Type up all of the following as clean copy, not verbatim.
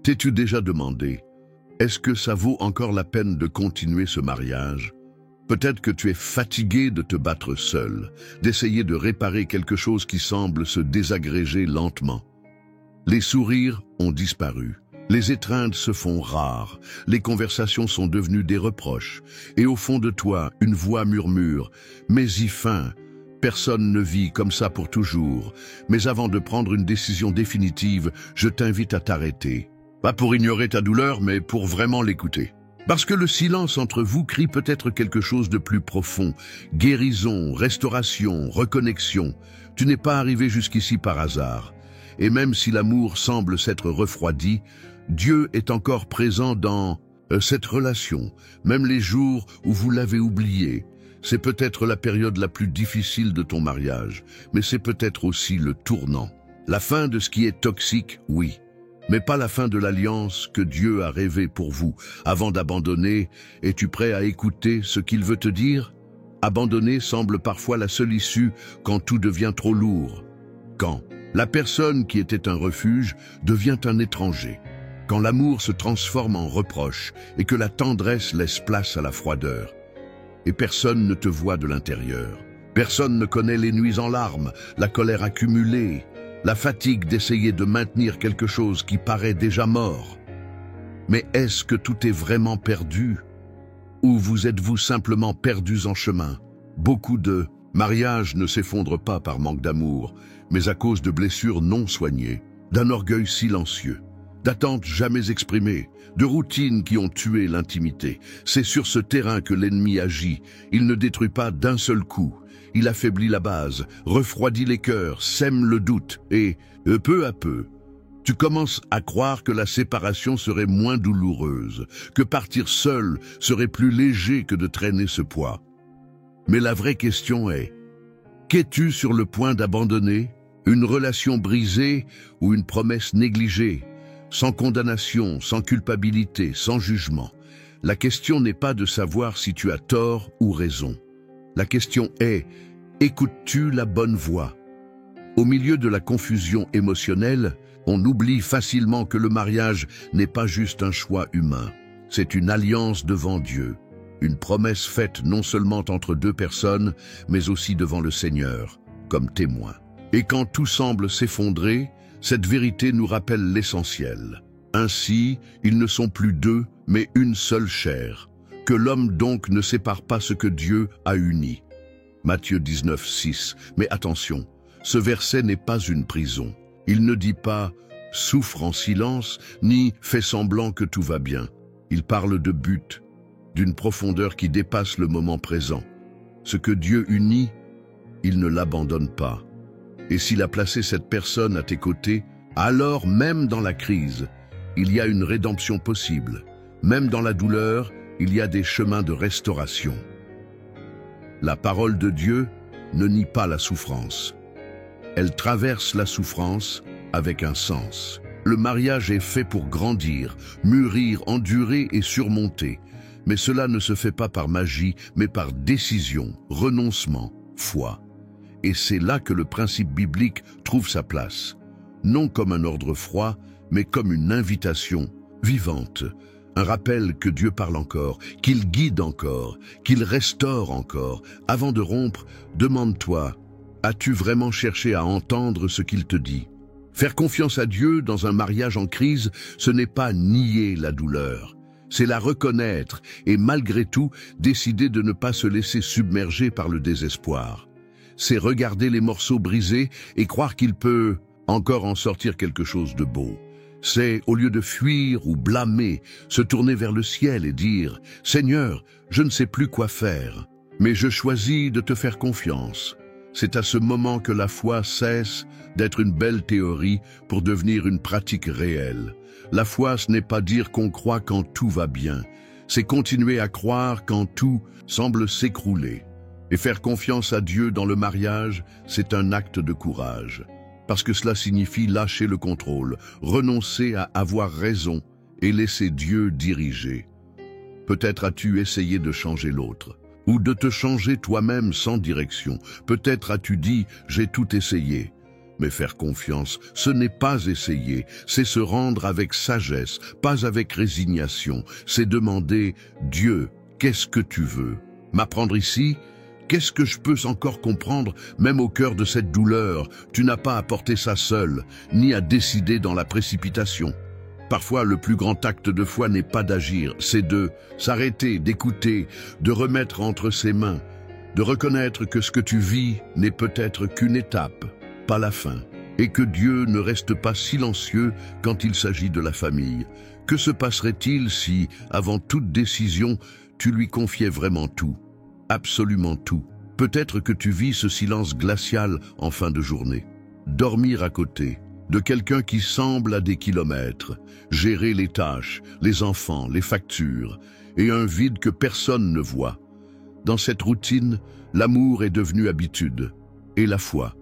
T'es-tu déjà demandé, est-ce que ça vaut encore la peine de continuer ce mariage? Peut-être que tu es fatigué de te battre seul, d'essayer de réparer quelque chose qui semble se désagréger lentement. Les sourires ont disparu, les étreintes se font rares, les conversations sont devenues des reproches, et au fond de toi, une voix murmure « Mais y fin, personne ne vit comme ça pour toujours, mais avant de prendre une décision définitive, je t'invite à t'arrêter. Pas pour ignorer ta douleur, mais pour vraiment l'écouter. Parce que le silence entre vous crie peut-être quelque chose de plus profond. Guérison, restauration, reconnexion. Tu n'es pas arrivé jusqu'ici par hasard. Et même si l'amour semble s'être refroidi, Dieu est encore présent dans cette relation, même les jours où vous l'avez oublié. C'est peut-être la période la plus difficile de ton mariage, mais c'est peut-être aussi le tournant. La fin de ce qui est toxique, oui. Mais pas la fin de l'alliance que Dieu a rêvée pour vous. Avant d'abandonner, es-tu prêt à écouter ce qu'il veut te dire? Abandonner semble parfois la seule issue quand tout devient trop lourd. Quand la personne qui était un refuge devient un étranger. Quand l'amour se transforme en reproche et que la tendresse laisse place à la froideur. Et personne ne te voit de l'intérieur. Personne ne connaît les nuits en larmes, la colère accumulée, la fatigue d'essayer de maintenir quelque chose qui paraît déjà mort. Mais est-ce que tout est vraiment perdu? Ou vous êtes-vous simplement perdus en chemin? Beaucoup de mariages ne s'effondrent pas par manque d'amour, mais à cause de blessures non soignées, d'un orgueil silencieux, d'attentes jamais exprimées, de routines qui ont tué l'intimité. C'est sur ce terrain que l'ennemi agit. Il ne détruit pas d'un seul coup. Il affaiblit la base, refroidit les cœurs, sème le doute et, peu à peu, tu commences à croire que la séparation serait moins douloureuse, que partir seul serait plus léger que de traîner ce poids. Mais la vraie question est, qu'es-tu sur le point d'abandonner? Une relation brisée ou une promesse négligée? Sans condamnation, sans culpabilité, sans jugement. La question n'est pas de savoir si tu as tort ou raison. La question est, écoutes-tu la bonne voix? Au milieu de la confusion émotionnelle, on oublie facilement que le mariage n'est pas juste un choix humain. C'est une alliance devant Dieu, une promesse faite non seulement entre deux personnes, mais aussi devant le Seigneur, comme témoin. Et quand tout semble s'effondrer, cette vérité nous rappelle l'essentiel. Ainsi, ils ne sont plus deux, mais une seule chair. Que l'homme donc ne sépare pas ce que Dieu a uni. Matthieu 19, 6. Mais attention, ce verset n'est pas une prison. Il ne dit pas « souffre en silence » ni « fais semblant que tout va bien ». Il parle de but, d'une profondeur qui dépasse le moment présent. Ce que Dieu unit, il ne l'abandonne pas. Et s'il a placé cette personne à tes côtés, alors même dans la crise, il y a une rédemption possible. Même dans la douleur, il y a des chemins de restauration. La parole de Dieu ne nie pas la souffrance. Elle traverse la souffrance avec un sens. Le mariage est fait pour grandir, mûrir, endurer et surmonter. Mais cela ne se fait pas par magie, mais par décision, renoncement, foi. Et c'est là que le principe biblique trouve sa place. Non comme un ordre froid, mais comme une invitation vivante. Un rappel que Dieu parle encore, qu'il guide encore, qu'il restaure encore. Avant de rompre, demande-toi, as-tu vraiment cherché à entendre ce qu'il te dit? Faire confiance à Dieu dans un mariage en crise, ce n'est pas nier la douleur. C'est la reconnaître et malgré tout, décider de ne pas se laisser submerger par le désespoir. C'est regarder les morceaux brisés et croire qu'il peut encore en sortir quelque chose de beau. C'est, au lieu de fuir ou blâmer, se tourner vers le ciel et dire « Seigneur, je ne sais plus quoi faire, mais je choisis de te faire confiance ». C'est à ce moment que la foi cesse d'être une belle théorie pour devenir une pratique réelle. La foi, ce n'est pas dire qu'on croit quand tout va bien, c'est continuer à croire quand tout semble s'écrouler. Et faire confiance à Dieu dans le mariage, c'est un acte de courage. Parce que cela signifie lâcher le contrôle, renoncer à avoir raison et laisser Dieu diriger. Peut-être as-tu essayé de changer l'autre, ou de te changer toi-même sans direction. Peut-être as-tu dit « j'ai tout essayé ». Mais faire confiance, ce n'est pas essayer, c'est se rendre avec sagesse, pas avec résignation. C'est demander « Dieu, qu'est-ce que tu veux ?» M'apprendre ici, qu'est-ce que je peux encore comprendre, même au cœur de cette douleur? Tu n'as pas à porter ça seul, ni à décider dans la précipitation. Parfois, le plus grand acte de foi n'est pas d'agir, c'est de s'arrêter, d'écouter, de remettre entre ses mains, de reconnaître que ce que tu vis n'est peut-être qu'une étape, pas la fin, et que Dieu ne reste pas silencieux quand il s'agit de la famille. Que se passerait-il si, avant toute décision, tu lui confiais vraiment tout, absolument tout? Peut-être que tu vis ce silence glacial en fin de journée. Dormir à côté de quelqu'un qui semble à des kilomètres, gérer les tâches, les enfants, les factures, et un vide que personne ne voit. Dans cette routine, l'amour est devenu habitude, et la foi,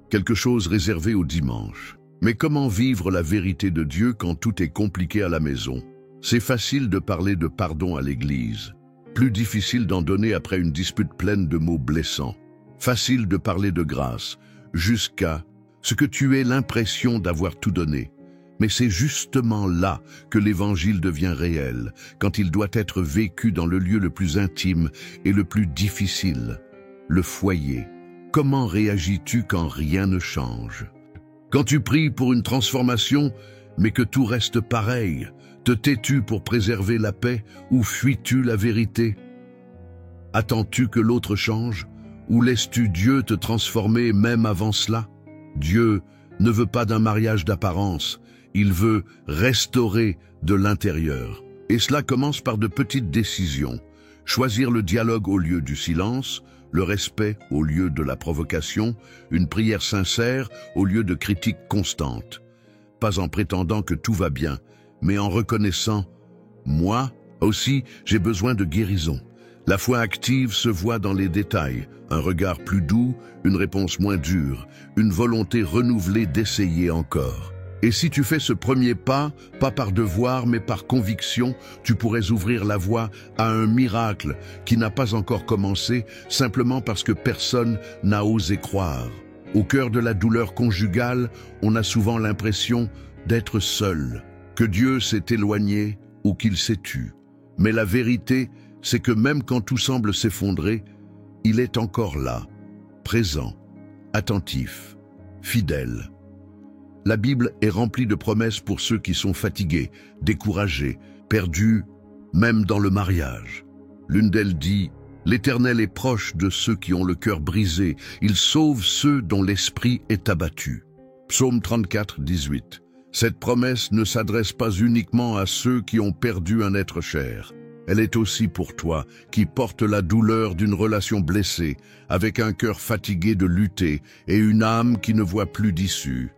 quelque chose réservé au dimanche. Mais comment vivre la vérité de Dieu quand tout est compliqué à la maison? C'est facile de parler de pardon à l'église, plus difficile d'en donner après une dispute pleine de mots blessants. Facile de parler de grâce, jusqu'à ce que tu aies l'impression d'avoir tout donné. Mais c'est justement là que l'évangile devient réel, quand il doit être vécu dans le lieu le plus intime et le plus difficile, le foyer. Comment réagis-tu quand rien ne change? Quand tu pries pour une transformation, mais que tout reste pareil, te tais-tu pour préserver la paix ou fuis-tu la vérité? Attends-tu que l'autre change ou laisses-tu Dieu te transformer même avant cela? Dieu ne veut pas d'un mariage d'apparence, il veut restaurer de l'intérieur. Et cela commence par de petites décisions. Choisir le dialogue au lieu du silence, le respect au lieu de la provocation, une prière sincère au lieu de critiques constantes. Pas en prétendant que tout va bien, mais en reconnaissant « moi aussi, j'ai besoin de guérison ». La foi active se voit dans les détails, un regard plus doux, une réponse moins dure, une volonté renouvelée d'essayer encore. Et si tu fais ce premier pas, pas par devoir mais par conviction, tu pourrais ouvrir la voie à un miracle qui n'a pas encore commencé, simplement parce que personne n'a osé croire. Au cœur de la douleur conjugale, on a souvent l'impression d'être seul, que Dieu s'est éloigné ou qu'il s'est tu. Mais la vérité, c'est que même quand tout semble s'effondrer, il est encore là, présent, attentif, fidèle. La Bible est remplie de promesses pour ceux qui sont fatigués, découragés, perdus, même dans le mariage. L'une d'elles dit « L'Éternel est proche de ceux qui ont le cœur brisé, il sauve ceux dont l'esprit est abattu. » Psaume 34, 18. Cette promesse ne s'adresse pas uniquement à ceux qui ont perdu un être cher. Elle est aussi pour toi, qui porte la douleur d'une relation blessée, avec un cœur fatigué de lutter et une âme qui ne voit plus d'issue.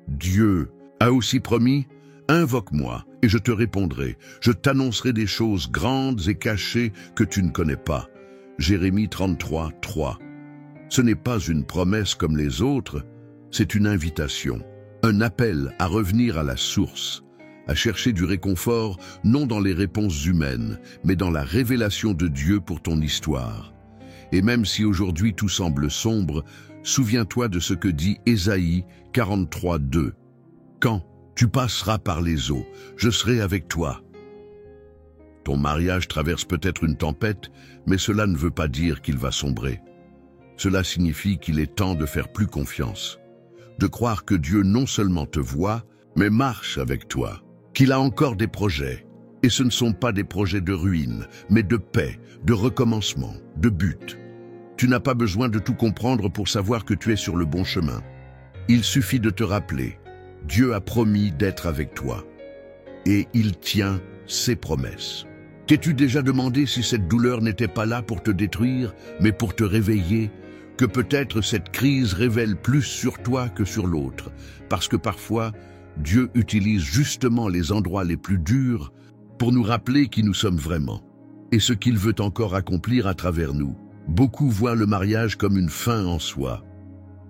Dieu a aussi promis « Invoque-moi et je te répondrai, je t'annoncerai des choses grandes et cachées que tu ne connais pas. » Jérémie 33, 3. Ce n'est pas une promesse comme les autres, c'est une invitation, un appel à revenir à la source, à chercher du réconfort non dans les réponses humaines, mais dans la révélation de Dieu pour ton histoire. Et même si aujourd'hui tout semble sombre, souviens-toi de ce que dit Ésaïe 43, 2. « Quand tu passeras par les eaux, je serai avec toi. » Ton mariage traverse peut-être une tempête, mais cela ne veut pas dire qu'il va sombrer. Cela signifie qu'il est temps de faire plus confiance, de croire que Dieu non seulement te voit, mais marche avec toi, qu'il a encore des projets. Et ce ne sont pas des projets de ruine, mais de paix, de recommencement, de but. Tu n'as pas besoin de tout comprendre pour savoir que tu es sur le bon chemin. Il suffit de te rappeler, Dieu a promis d'être avec toi. Et il tient ses promesses. T'es-tu déjà demandé si cette douleur n'était pas là pour te détruire, mais pour te réveiller? Que peut-être cette crise révèle plus sur toi que sur l'autre, parce que parfois, Dieu utilise justement les endroits les plus durs pour nous rappeler qui nous sommes vraiment et ce qu'il veut encore accomplir à travers nous. Beaucoup voient le mariage comme une fin en soi,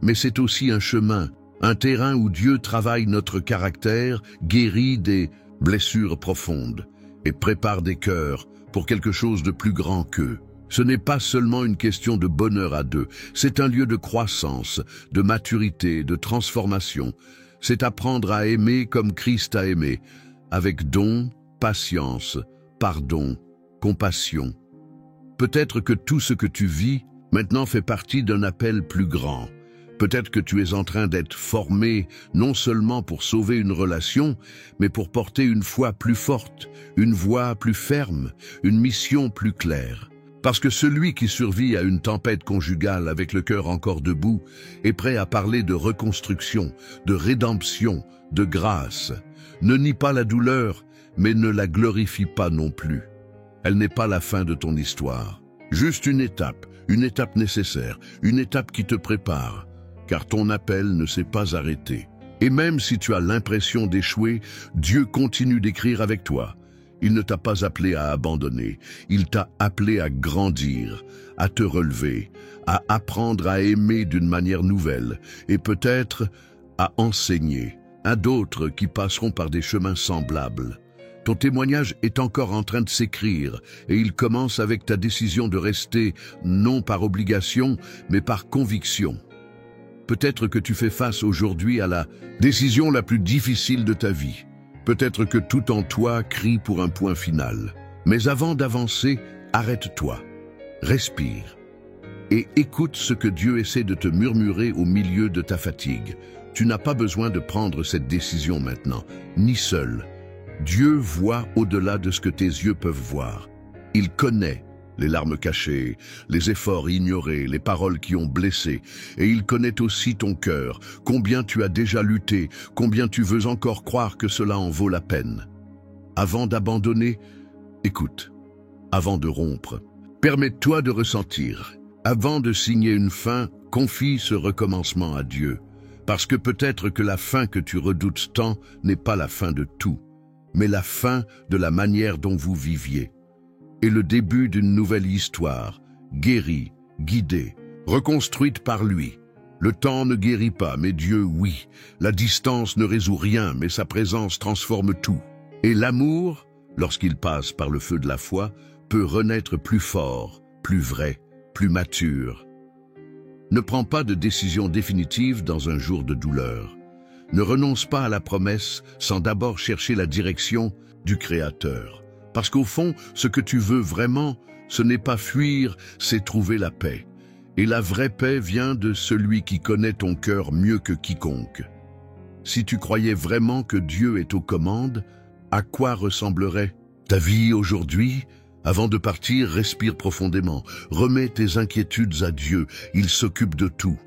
mais c'est aussi un chemin, un terrain où Dieu travaille notre caractère, guérit des blessures profondes et prépare des cœurs pour quelque chose de plus grand qu'eux. Ce n'est pas seulement une question de bonheur à deux, c'est un lieu de croissance, de maturité, de transformation. C'est apprendre à aimer comme Christ a aimé, avec don, patience, pardon, compassion. Peut-être que tout ce que tu vis maintenant fait partie d'un appel plus grand. Peut-être que tu es en train d'être formé non seulement pour sauver une relation, mais pour porter une foi plus forte, une voix plus ferme, une mission plus claire. Parce que celui qui survit à une tempête conjugale avec le cœur encore debout est prêt à parler de reconstruction, de rédemption, de grâce. Ne nie pas la douleur, mais ne la glorifie pas non plus. Elle n'est pas la fin de ton histoire. Juste une étape nécessaire, une étape qui te prépare, car ton appel ne s'est pas arrêté. Et même si tu as l'impression d'échouer, Dieu continue d'écrire avec toi. Il ne t'a pas appelé à abandonner, il t'a appelé à grandir, à te relever, à apprendre à aimer d'une manière nouvelle et peut-être à enseigner à d'autres qui passeront par des chemins semblables. Ton témoignage est encore en train de s'écrire et il commence avec ta décision de rester, non par obligation, mais par conviction. Peut-être que tu fais face aujourd'hui à la décision la plus difficile de ta vie. Peut-être que tout en toi crie pour un point final. Mais avant d'avancer, arrête-toi, respire et écoute ce que Dieu essaie de te murmurer au milieu de ta fatigue. Tu n'as pas besoin de prendre cette décision maintenant, ni seul. Dieu voit au-delà de ce que tes yeux peuvent voir. Il connaît les larmes cachées, les efforts ignorés, les paroles qui ont blessé. Et il connaît aussi ton cœur, combien tu as déjà lutté, combien tu veux encore croire que cela en vaut la peine. Avant d'abandonner, écoute. Avant de rompre, permets-toi de ressentir. Avant de signer une fin, confie ce recommencement à Dieu. Parce que peut-être que la fin que tu redoutes tant n'est pas la fin de tout, mais la fin de la manière dont vous viviez. Et le début d'une nouvelle histoire, guérie, guidée, reconstruite par lui. Le temps ne guérit pas, mais Dieu, oui. La distance ne résout rien, mais sa présence transforme tout. Et l'amour, lorsqu'il passe par le feu de la foi, peut renaître plus fort, plus vrai, plus mature. Ne prends pas de décision définitive dans un jour de douleur. Ne renonce pas à la promesse sans d'abord chercher la direction du Créateur. Parce qu'au fond, ce que tu veux vraiment, ce n'est pas fuir, c'est trouver la paix. Et la vraie paix vient de celui qui connaît ton cœur mieux que quiconque. Si tu croyais vraiment que Dieu est aux commandes, à quoi ressemblerait ta vie aujourd'hui? Avant de partir, respire profondément. Remets tes inquiétudes à Dieu, il s'occupe de tout.